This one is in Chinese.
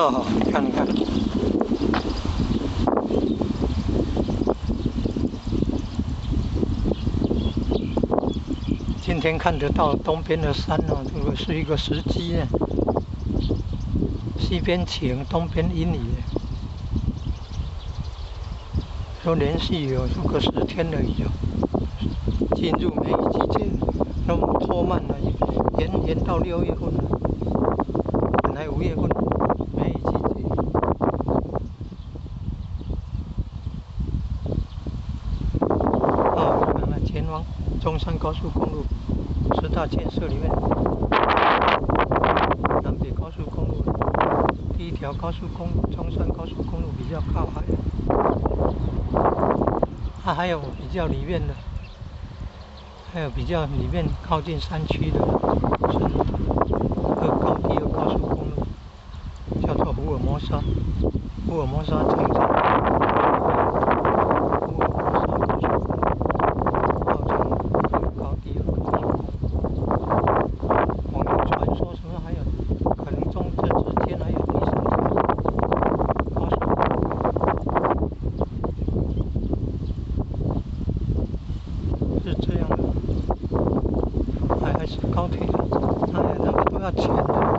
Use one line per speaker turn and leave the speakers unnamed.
哦，你看，你看，今天看得到东边的山哦，这个是一个时机呢。西边晴，东边阴雨，说连续有这个10天的雨哦，进入梅雨季节，那么拖慢了，延到6月份了，本来5月份梅雨季节。哦，我们前往中山高速公路10大建设里面，南北高速公路第一条高速公路，中山高速公路比较靠海。还有比较里面的，还有比较里面靠近山区的，是第二高速公路，叫做福尔摩沙城站，福尔摩沙高速公路，靠近第二高速公路。网友传说什么还有可能这之间还有第3条高速公路。是这样的，还是高铁的，那个都要钱的。